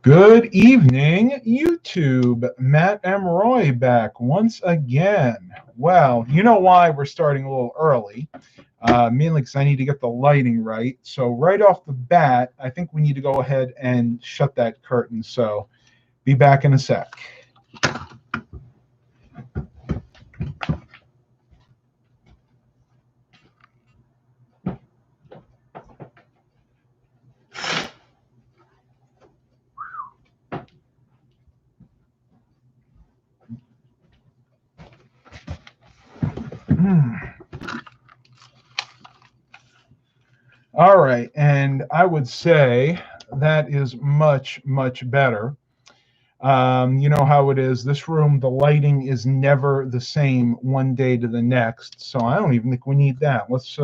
Good evening, YouTube. Matt M. Roy back once again. Well, you know why we're starting a little early, mainly because I need to get the lighting right. So right off the bat, I think we need to go ahead and shut that curtain. So be back in a sec. All right, and I would say that is much, much better. You know how it is. This room, the lighting is never the same one day to the next, so I don't even think we need that. Let's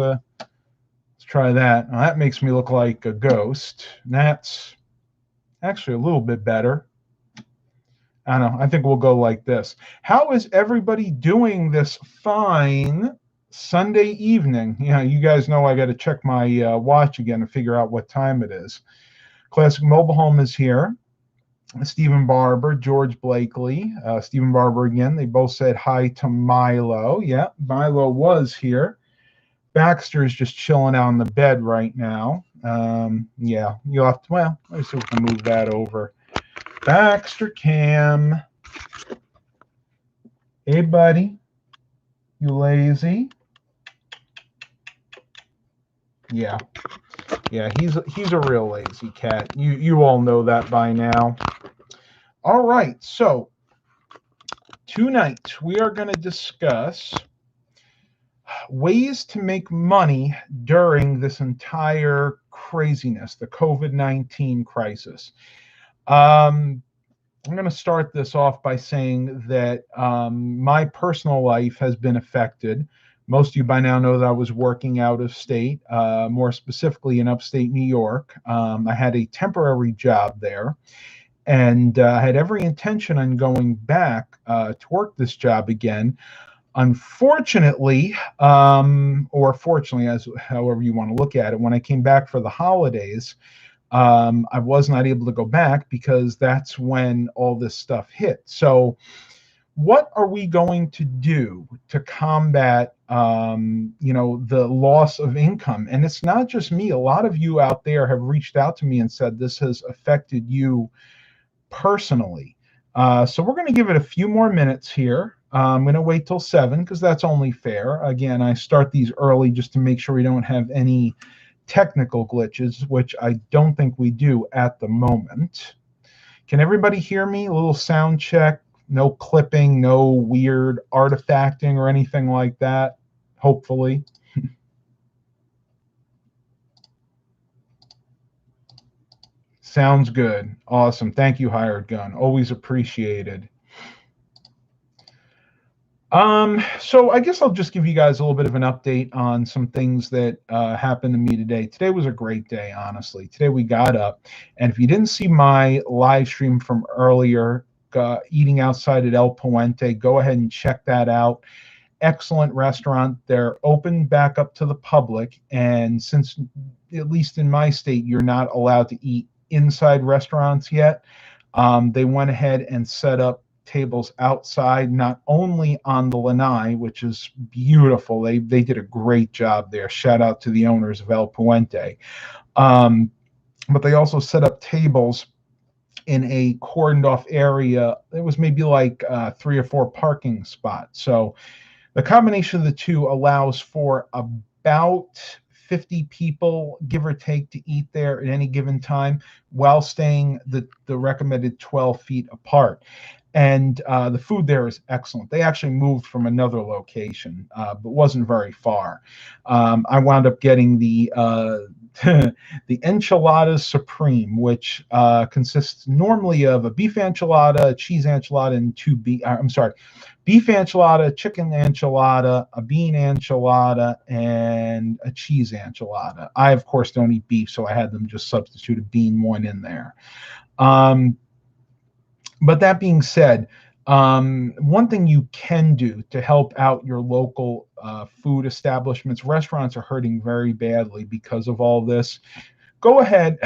try that. Now, that makes me look like a ghost. That's actually a little bit better. I don't know. I think we'll go like this. How is everybody doing this fine Sunday evening? You know, you guys know I got to check my watch again to figure out what time it is. Classic Mobile Home is here. Stephen Barber, George Blakely, Stephen Barber again. They both said hi to Milo. Yeah, Milo was here. Baxter's just chilling out in the bed right now. Yeah, you'll have to, well, let me see if we can move that over. Baxter Cam. Hey, buddy. You lazy? Yeah. Yeah, he's a real lazy cat. You all know that by now. All right, so tonight we are going to discuss ways to make money during this entire craziness, the COVID-19 crisis. I'm going to start this off by saying that my personal life has been affected. Most of you by now know that I was working out of state, more specifically in upstate New York. I had a temporary job there, and I had every intention on going back to work this job again. Unfortunately, or fortunately, as however you want to look at it, when I came back for the holidays, I was not able to go back because that's when all this stuff hit. So what are we going to do to combat, the loss of income? And it's not just me. A lot of you out there have reached out to me and said this has affected you personally. So we're going to give it a few more minutes here. I'm going to wait till 7 because that's only fair. Again, I start these early just to make sure we don't have any technical glitches, which I don't think we do at the moment. Can everybody hear me? A little sound check. No clipping, no weird artifacting or anything like that, hopefully. Sounds good. Awesome. Thank you, Hired Gun. Always appreciated. So I guess I'll just give you guys a little bit of an update on some things that happened to me today. Today was a great day, honestly. Today we got up, and if you didn't see my live stream from earlier, eating outside at El Puente, go ahead and check that out. Excellent restaurant. They're open back up to the public, and since, at least in my state, you're not allowed to eat inside restaurants yet, they went ahead and set up tables outside, not only on the lanai, which is beautiful. They did a great job there. Shout out to the owners of El Puente. But they also set up tables in a cordoned off area. It was maybe like 3 or 4 parking spots. So the combination of the two allows for about 50 people, give or take, to eat there at any given time while staying the recommended 12 feet apart. And the food there is excellent. They actually moved from another location, but wasn't very far. I wound up getting the the enchiladas supreme, which consists normally of a beef enchilada, a cheese enchilada, and beef enchilada, chicken enchilada, a bean enchilada, and a cheese enchilada. I, of course, don't eat beef, so I had them just substitute a bean one in there. But that being said, one thing you can do to help out your local food establishments, restaurants are hurting very badly because of all this. Go ahead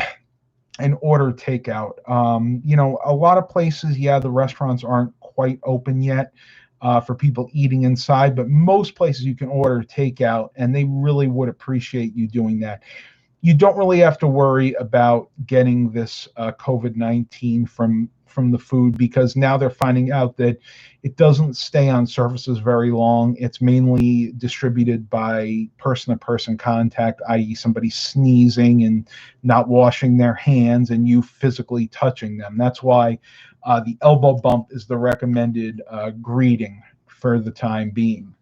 and order takeout. A lot of places, yeah, the restaurants aren't quite open yet for people eating inside, but most places you can order takeout, and they really would appreciate you doing that. You don't really have to worry about getting this COVID-19 from the food, because now they're finding out that it doesn't stay on surfaces very long. It's mainly distributed by person-to-person contact, i.e. somebody sneezing and not washing their hands and you physically touching them. That's why the elbow bump is the recommended greeting for the time being.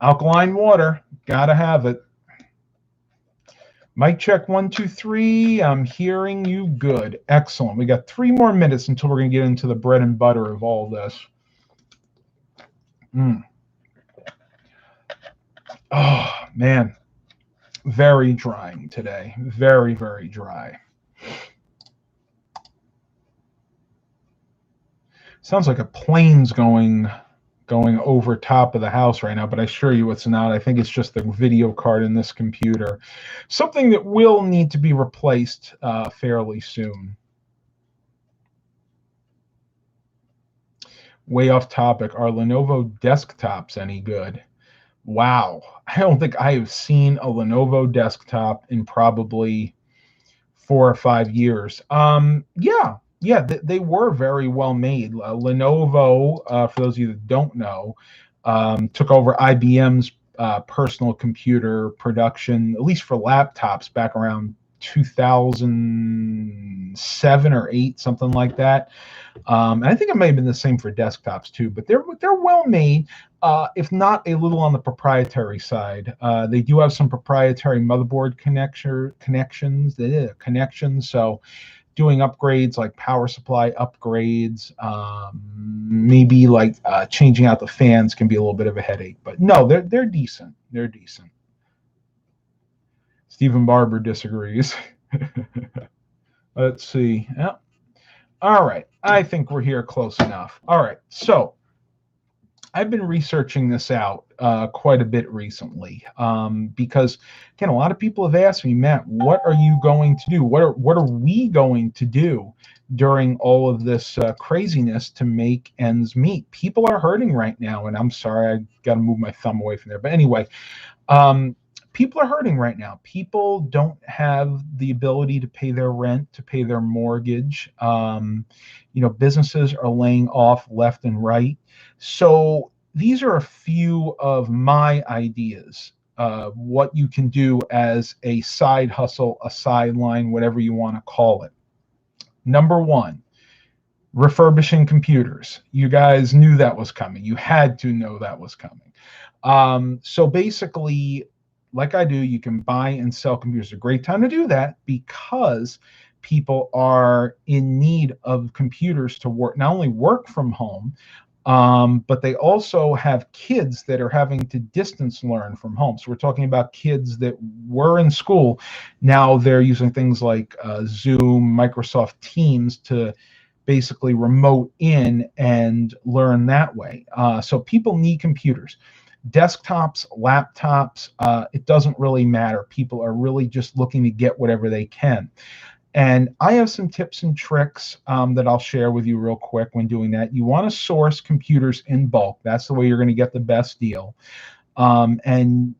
Alkaline water, gotta have it. Mic check 1, 2, 3. I'm hearing you good. Excellent. We got 3 more minutes until we're going to get into the bread and butter of all this. Oh, man. Very drying today. Very, very dry. Sounds like a plane's going over top of the house right now, but I assure you it's not. I think it's just the video card in this computer. Something that will need to be replaced fairly soon. Way off topic. Are Lenovo desktops any good? Wow. I don't think I have seen a Lenovo desktop in probably 4 or 5 years. Yeah, they were very well made. Lenovo, for those of you that don't know, took over IBM's personal computer production, at least for laptops, back around 2007 or 8, something like that. And I think it may have been the same for desktops too, but they're well made, if not a little on the proprietary side. They do have some proprietary motherboard connections. So doing upgrades like power supply upgrades, maybe like changing out the fans can be a little bit of a headache. But no, they're decent. They're decent. Stephen Barber disagrees. Let's see. Yeah. All right. I think we're here close enough. All right. So I've been researching this out quite a bit recently because, again, a lot of people have asked me, Matt, what are you going to do? What are we going to do during all of this craziness to make ends meet? People are hurting right now, and I'm sorry, I got to move my thumb away from there. But anyway, people are hurting right now. People don't have the ability to pay their rent, to pay their mortgage. Businesses are laying off left and right. So these are a few of my ideas, what you can do as a side hustle, a sideline, whatever you want to call it. Number 1, refurbishing computers. You guys knew that was coming. You had to know that was coming. So basically, like I do, you can buy and sell computers. It's a great time to do that because people are in need of computers to work, not only work from home, but they also have kids that are having to distance learn from home. So we're talking about kids that were in school. Now they're using things like Zoom, Microsoft Teams to basically remote in and learn that way. So people need computers. Desktops, laptops, it doesn't really matter. People are really just looking to get whatever they can. And I have some tips and tricks that I'll share with you real quick when doing that. You want to source computers in bulk. That's the way you're going to get the best deal. And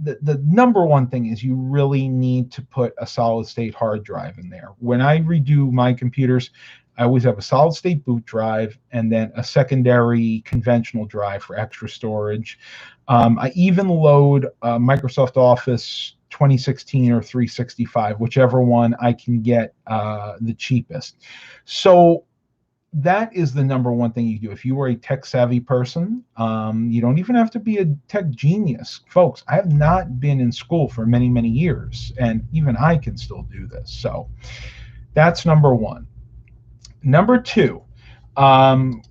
the number one thing is you really need to put a solid state hard drive in there. When I redo my computers, I always have a solid state boot drive and then a secondary conventional drive for extra storage. I even load Microsoft Office 2016 or 365, whichever one I can get the cheapest. So that is the number one thing you do. If you are a tech savvy person, you don't even have to be a tech genius. Folks, I have not been in school for many, many years, and even I can still do this. So that's number 1. Number 2,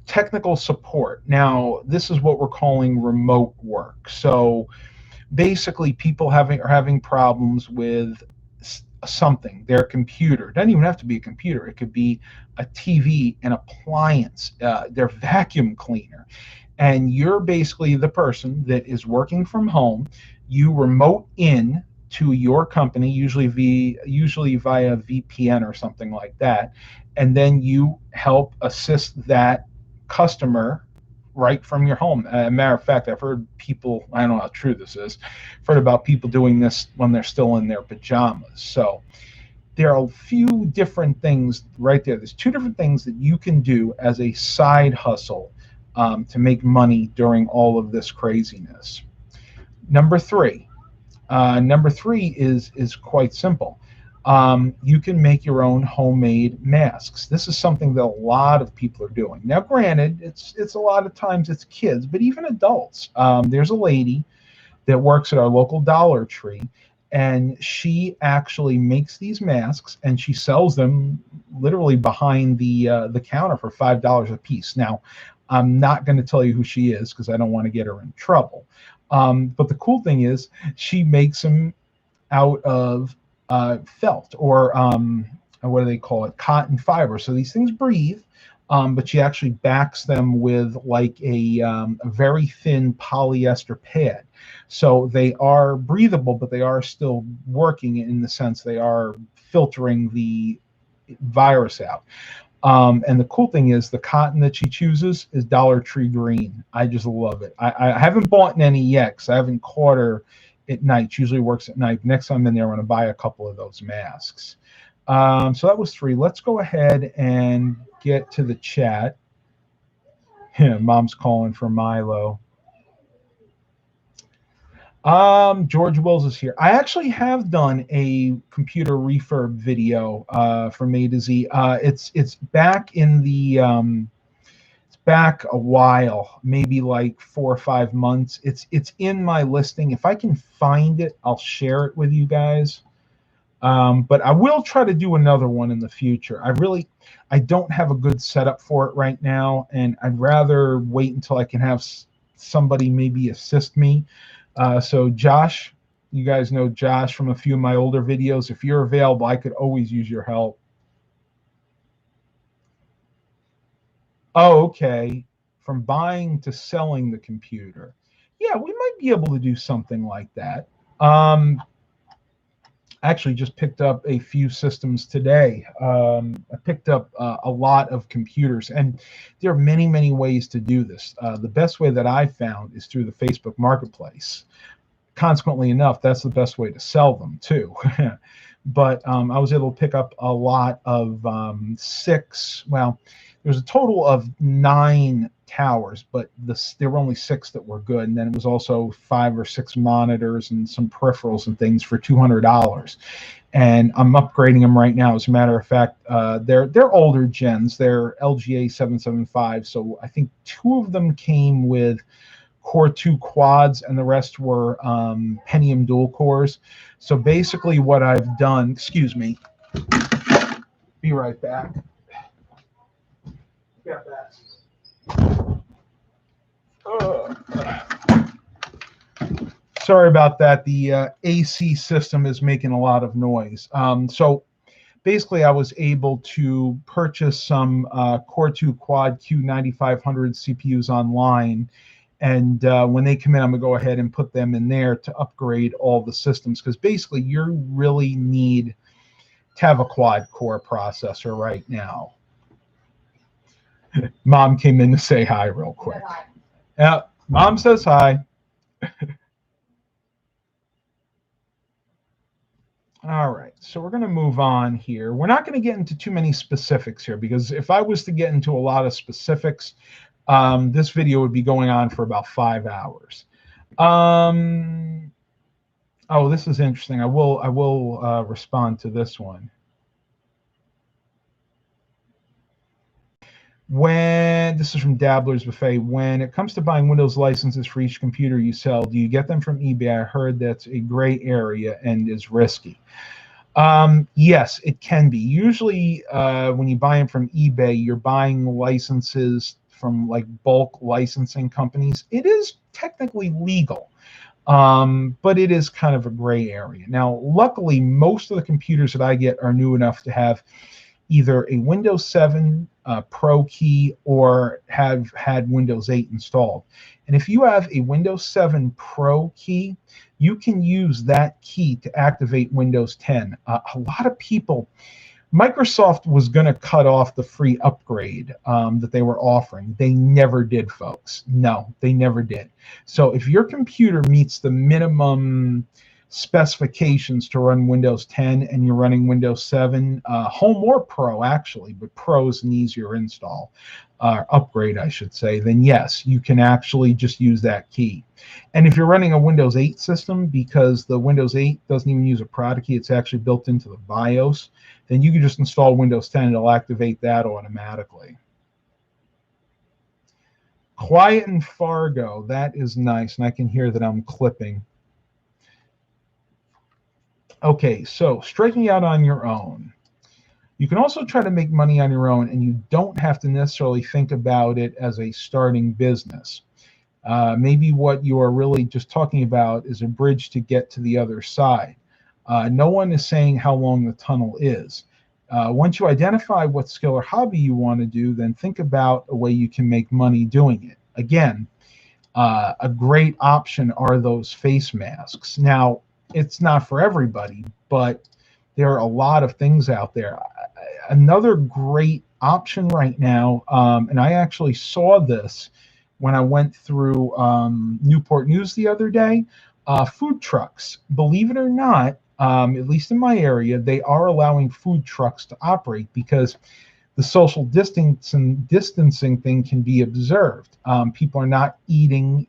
technical support. Now, this is what we're calling remote work. So basically, people are having problems with something, their computer. It doesn't even have to be a computer. It could be a TV, an appliance, their vacuum cleaner. And you're basically the person that is working from home. You remote in to your company, usually via VPN or something like that, and then you help assist that customer right from your home. Matter of fact, I've heard people, I don't know how true this is, I've heard about people doing this when they're still in their pajamas. So there are a few different things right there. There's two different things that you can do as a side hustle to make money during all of this craziness. Number three is quite simple. You can make your own homemade masks. This is something that a lot of people are doing. Now, granted, it's a lot of times it's kids, but even adults. There's a lady that works at our local Dollar Tree, and she actually makes these masks and she sells them literally behind the counter for $5 a piece. Now, I'm not going to tell you who she is because I don't want to get her in trouble. But the cool thing is she makes them out of felt, or what do they call it? Cotton fiber. So these things breathe, but she actually backs them with like a very thin polyester pad. So they are breathable, but they are still working in the sense they are filtering the virus out. And the cool thing is the cotton that she chooses is Dollar Tree green. I just love it. I haven't bought any yet because I haven't caught her at night. She usually works at night. Next time I'm in there, I'm going to buy a couple of those masks. So that was 3. Let's go ahead and get to the chat. Mom's calling for Milo. George Wills is here. I actually have done a computer refurb video from A to Z. It's back in the it's back a while, maybe like 4 or 5 months. It's in my listing. If I can find it, I'll share it with you guys. But I will try to do another one in the future. I don't have a good setup for it right now, and I'd rather wait until I can have somebody maybe assist me. So Josh, you guys know Josh from a few of my older videos. If you're available, I could always use your help. Oh, okay. From buying to selling the computer. Yeah, we might be able to do something like that. Actually just picked up a few systems today. I picked up a lot of computers, and there are many, many ways to do this. The best way that I've found is through the Facebook Marketplace. Consequently enough, that's the best way to sell them too. But I was able to pick up a lot of 6. Well, there's a total of 9 towers, but there were only 6 that were good, and then it was also 5 or 6 monitors and some peripherals and things for $200. And I'm upgrading them right now. As a matter of fact, they're older gens. They're LGA 775. So I think 2 of them came with Core 2 quads, and the rest were Pentium dual cores. So basically, what I've done. Excuse me. Be right back. Got that. Sorry about that. The AC system is making a lot of noise. So basically, I was able to purchase some Core 2 Quad Q9500 CPUs online. And when they come in, I'm going to go ahead and put them in there to upgrade all the systems. Because basically, you really need to have a quad-core processor right now. Mom came in to say hi real quick. Yeah, Mom says hi. All right, so we're going to move on here. We're not going to get into too many specifics here, because if I was to get into a lot of specifics, this video would be going on for about 5 hours. Oh, this is interesting. I will respond to this one. This is from Dabbler's Buffet. When it comes to buying Windows licenses for each computer you sell, do you get them from eBay? I heard that's a gray area and is risky. Yes, it can be. Usually when you buy them from eBay, you're buying licenses from like bulk licensing companies. It is technically legal, but it is kind of a gray area. Now, luckily, most of the computers that I get are new enough to have either a Windows 7 Pro key or have had Windows 8 installed. And if you have a Windows 7 Pro key, you can use that key to activate Windows 10. A lot of people, Microsoft was going to cut off the free upgrade that they were offering. They never did, folks. No, they never did. So if your computer meets the minimum specifications to run Windows 10 and you're running Windows 7, Home or Pro actually, but Pro is an easier install, upgrade I should say, then yes, you can actually just use that key. And if you're running a Windows 8 system, because the Windows 8 doesn't even use a product key, it's actually built into the BIOS, then you can just install Windows 10 and it'll activate that automatically. Quiet and Fargo, that is nice, and I can hear that I'm clipping. Okay, so striking out on your own. You can also try to make money on your own, and you don't have to necessarily think about it as a starting business. Maybe what you are really just talking about is a bridge to get to the other side. No one is saying how long the tunnel is. Once you identify what skill or hobby you want to do, then think about a way you can make money doing it. Again, a great option are those face masks. Now, it's not for everybody, but there are a lot of things out there. Another great option right now, and I actually saw this when I went through Newport News the other day, food trucks. Believe it or not, at least in my area, they are allowing food trucks to operate because the social distancing thing can be observed. People are not eating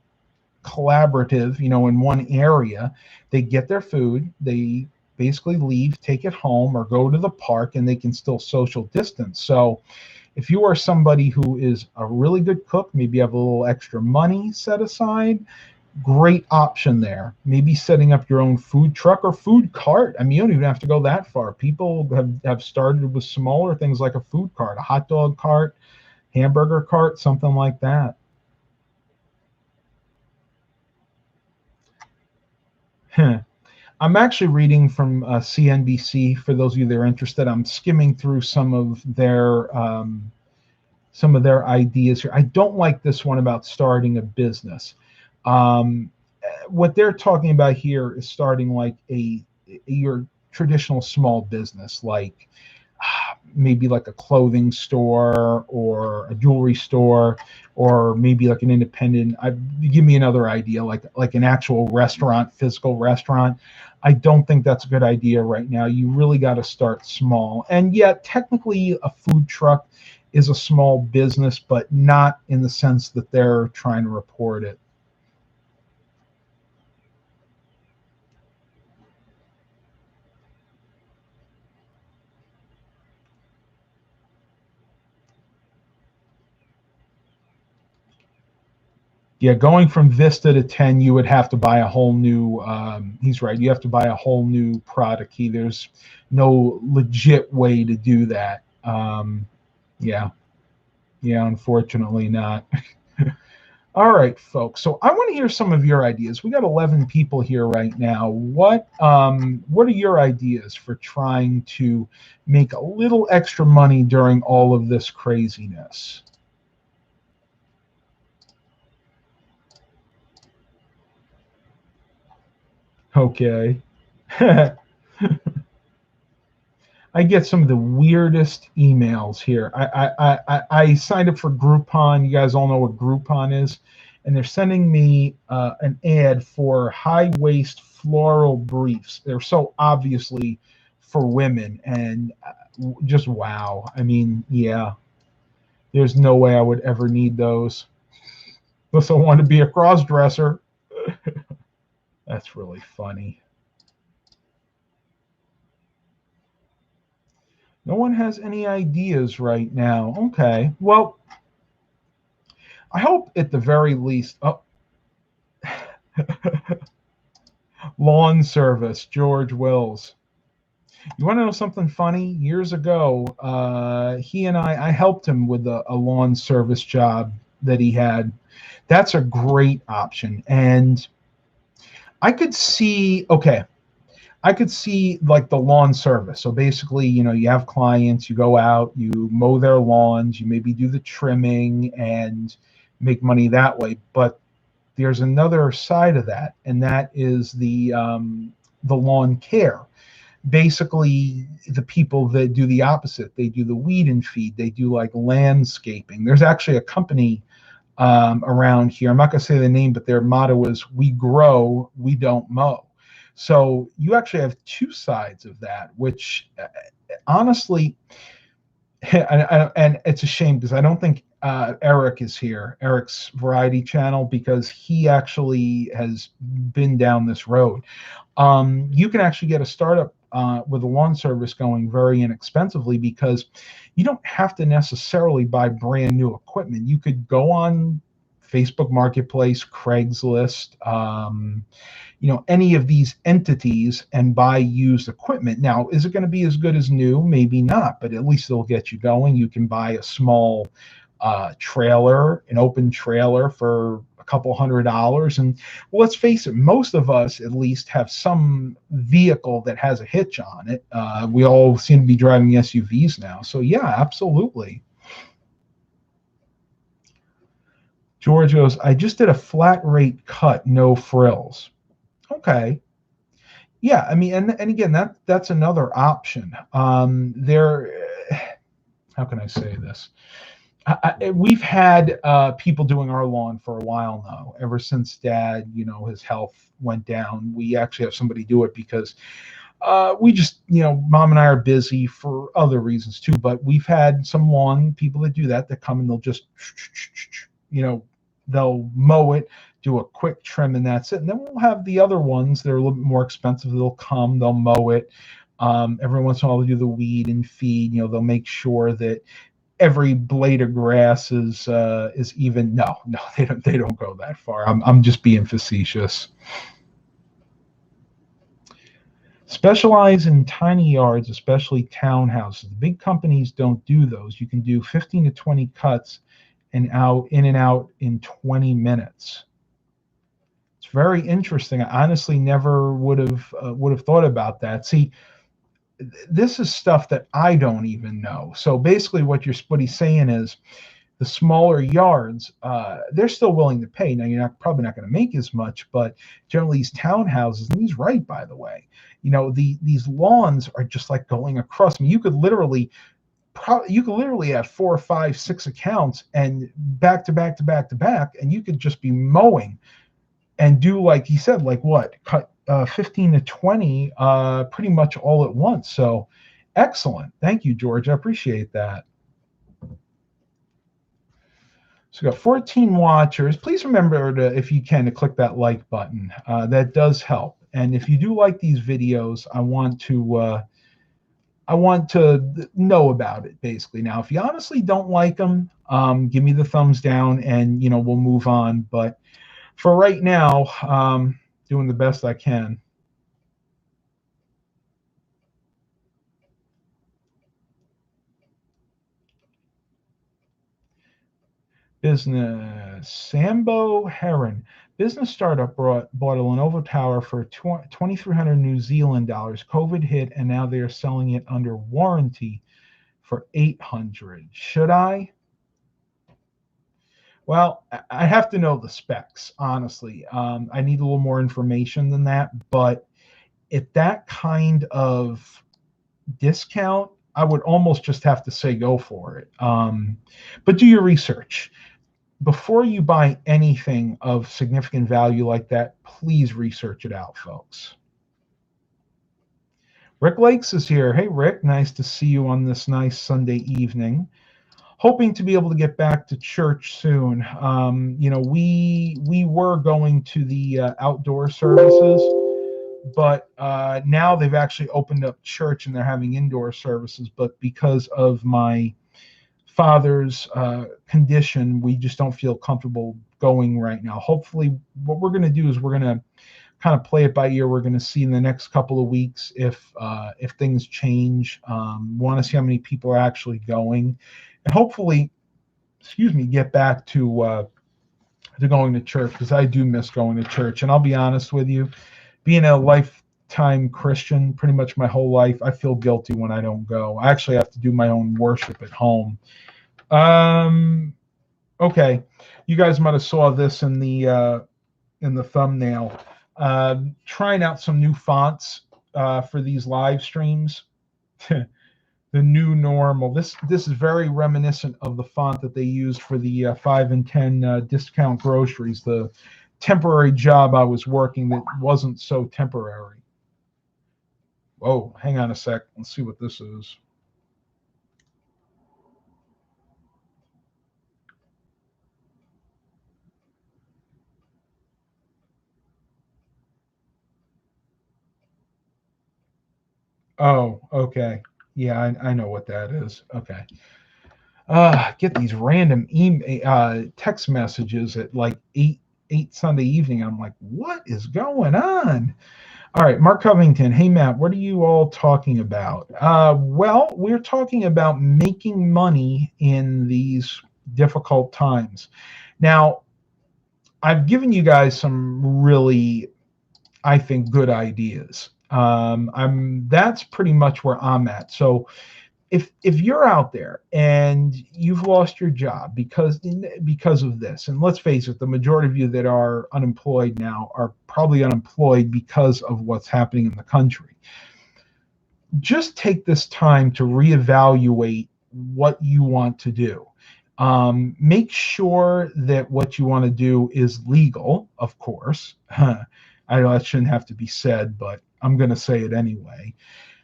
collaborative, in one area. They get their food, they basically leave, take it home, or go to the park, and they can still social distance. So if you are somebody who is a really good cook, maybe you have a little extra money set aside, great option there. Maybe setting up your own food truck or food cart. I mean, you don't even have to go that far. People have started with smaller things like a food cart, a hot dog cart, hamburger cart, something like that. I'm actually reading from CNBC. For those of you that are interested, I'm skimming through some of their ideas here. I don't like this one about starting a business. What they're talking about here is starting like your traditional small business, like maybe like a clothing store or a jewelry store, or maybe like an independent. Give me another idea, like an actual restaurant, physical restaurant. I don't think that's a good idea right now. You really got to start small. And yet, technically, a food truck is a small business, but not in the sense that they're trying to report it. Yeah, going from Vista to 10, you would have to buy a whole new, he's right, you have to buy a whole new product key. There's no legit way to do that. Yeah, unfortunately not. All right, folks. So I want to hear some of your ideas. We got 11 people here right now. What are your ideas for trying to make a little extra money during all of this craziness? Okay. I get some of the weirdest emails here. I signed up for Groupon. You guys all know what Groupon is. And they're sending me an ad for high-waist floral briefs. They're so obviously for women. And just wow. I mean, yeah. There's no way I would ever need those. Unless I want to be a cross-dresser. That's really funny. No one has any ideas right now. Okay. Well, I hope at the very least. Oh. Lawn service, George Wills. You want to know something funny? Years ago, he and I helped him with a lawn service job that he had. That's a great option. And I could see, okay, I could see like the lawn service. So basically, you have clients, you go out, you mow their lawns, you maybe do the trimming and make money that way. But there's another side of that, and that is the lawn care. Basically, the people that do the opposite. They do the weed and feed. They do like landscaping. There's actually a company around here. I'm not going to say the name, but their motto is "We grow, we don't mow." So you actually have two sides of that, which honestly, and it's a shame because I don't think Eric is here, Eric's Variety Channel, because he actually has been down this road. You can actually get a startup with a lawn service going very inexpensively, because you don't have to necessarily buy brand new equipment. You could go on Facebook Marketplace, Craigslist, any of these entities and buy used equipment. Now, is it going to be as good as new? Maybe not, but at least it'll get you going. You can buy a small trailer, an open trailer for a couple $100. And well, let's face it, most of us at least have some vehicle that has a hitch on it. We all seem to be driving SUVs now. So yeah, absolutely. George goes, I just did a flat rate cut, no frills. Okay. Yeah, I mean, and again, that's another option. How can I say this? We've had people doing our lawn for a while now. Ever since Dad, his health went down, we actually have somebody do it because we just, Mom and I are busy for other reasons too. But we've had some lawn people that do that come and they'll just, they'll mow it, do a quick trim, and that's it. And then we'll have the other ones that are a little bit more expensive. They'll come, they'll mow it. Every once in a while, they'll do the weed and feed. They'll make sure that every blade of grass is even. No, they don't go that far. I'm just being facetious. Specialize in tiny yards, especially townhouses. The big companies don't do those. You can do 15 to 20 cuts and in and out in 20 minutes. It's very interesting. I honestly never would have thought about that. See, this is stuff that I don't even know. So basically, what he's saying is, the smaller yards, they're still willing to pay. Now, you're probably not going to make as much, but generally these townhouses, and he's right, by the way, these lawns are just like going across. I mean, you could literally have 4, 5, 6 accounts and back to back to back to back, and you could just be mowing and do, like he said, like what, cut 15 to 20 pretty much all at once. So excellent. Thank you, George. I appreciate that. So we got 14 watchers. Please remember to, if you can, to click that like button. That does help. And if you do like these videos, I want to know about it, basically. Now, if you honestly don't like them, give me the thumbs down and, we'll move on. But for right now, doing the best I can. Business. Sambo Heron. Business startup bought a Lenovo tower for 2,300 New Zealand dollars. COVID hit, and now they are selling it under warranty for 800. Should I? Well, I have to know the specs, honestly. I need a little more information than that. But at that kind of discount, I would almost just have to say go for it. But do your research. Before you buy anything of significant value like that, please research it out, folks. Rick Lakes is here. Hey, Rick, nice to see you on this nice Sunday evening. Hoping to be able to get back to church soon. We were going to the outdoor services, but now they've actually opened up church and they're having indoor services. But because of my father's condition, we just don't feel comfortable going right now. Hopefully, what we're going to do is we're going to kind of play it by ear. We're going to see in the next couple of weeks if things change. Want to see how many people are actually going, and hopefully, get back to going to church, because I do miss going to church. And I'll be honest with you, being a time Christian pretty much my whole life. I feel guilty when I don't go. I actually have to do my own worship at home. Okay, you guys might have saw this in the thumbnail. Trying out some new fonts for these live streams. The new normal. This is very reminiscent of the font that they used for the 5 and 10 discount groceries. The temporary job I was working that wasn't so temporary. Whoa, hang on a sec. Let's see what this is. Oh, okay. Yeah, I know what that is. Okay. Get these random text messages at like 8 Sunday evening. I'm like, what is going on? All right, Mark Covington. Hey, Matt, what are you all talking about? Well, we're talking about making money in these difficult times. Now, I've given you guys some really, I think, good ideas. That's pretty much where I'm at. So if you're out there and you've lost your job because of this, and let's face it, the majority of you that are unemployed now are probably unemployed because of what's happening in the country. Just take this time to reevaluate what you want to do. Make sure that what you want to do is legal, of course. I know that shouldn't have to be said, but I'm going to say it anyway.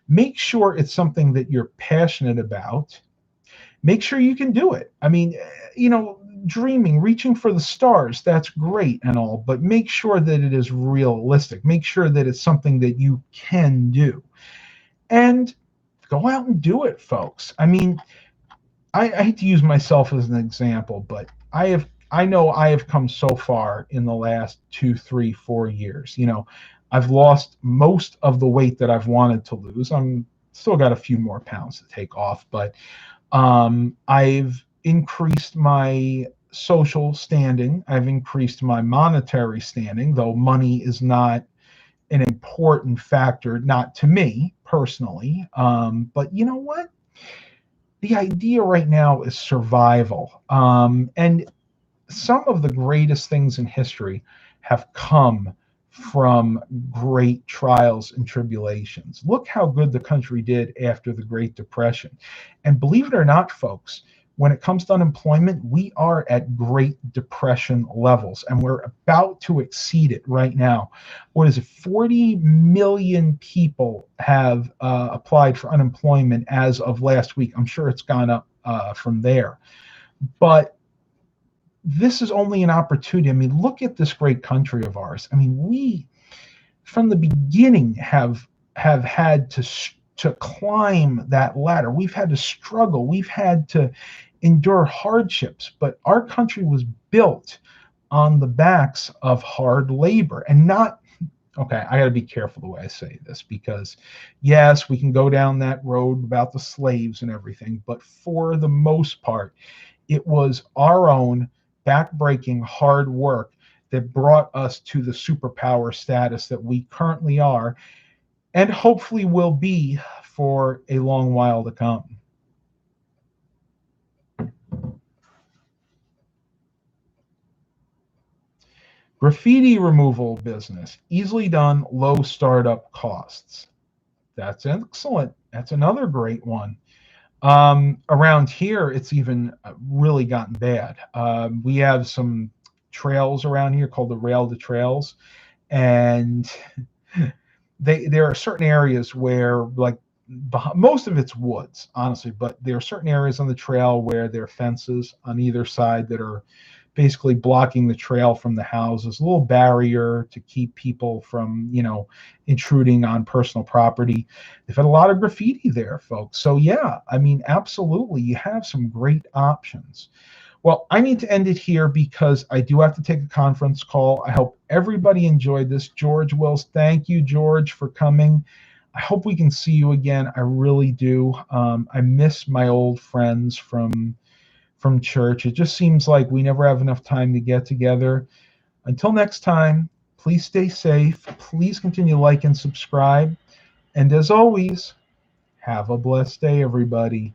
Make sure it's something that you're passionate about. Make sure you can do it. I mean, dreaming, reaching for the stars, that's great and all, but make sure that it is realistic. Make sure that it's something that you can do. And go out and do it, folks. I mean, I hate to use myself as an example, but I know I have come so far in the last 2, 3, 4 years. I've lost most of the weight that I've wanted to lose. I'm still got a few more pounds to take off, but I've increased my social standing. I've increased my monetary standing, though money is not an important factor, not to me personally. But you know what? The idea right now is survival. And some of the greatest things in history have come from great trials and tribulations. Look how good the country did after the Great Depression. And believe it or not, folks, when it comes to unemployment, we are at Great Depression levels, and we're about to exceed it right now. What is it? 40 million people have applied for unemployment as of last week. I'm sure it's gone up from there. But this is only an opportunity. I mean, look at this great country of ours. I mean, we, from the beginning, have had to climb that ladder. We've had to struggle. We've had to endure hardships. But our country was built on the backs of hard labor, and not. Okay, I got to be careful the way I say this, because yes, we can go down that road about the slaves and everything, but for the most part, it was our own backbreaking hard work that brought us to the superpower status that we currently are, and hopefully will be for a long while to come. Graffiti removal business, easily done, low startup costs. That's excellent. That's another great one. Around here, it's even really gotten bad. We have some trails around here called the Rail to Trails, and there are certain areas where, like, most of it's woods, honestly, but there are certain areas on the trail where there are fences on either side that are basically blocking the trail from the houses, a little barrier to keep people from, intruding on personal property. They've had a lot of graffiti there, folks. So yeah, I mean, absolutely, you have some great options. Well, I need to end it here because I do have to take a conference call. I hope everybody enjoyed this. George Wills, thank you, George, for coming. I hope we can see you again. I really do. I miss my old friends from church. It just seems like we never have enough time to get together. Until next time, Please stay safe. Please continue to like and subscribe. And as always, have a blessed day, everybody.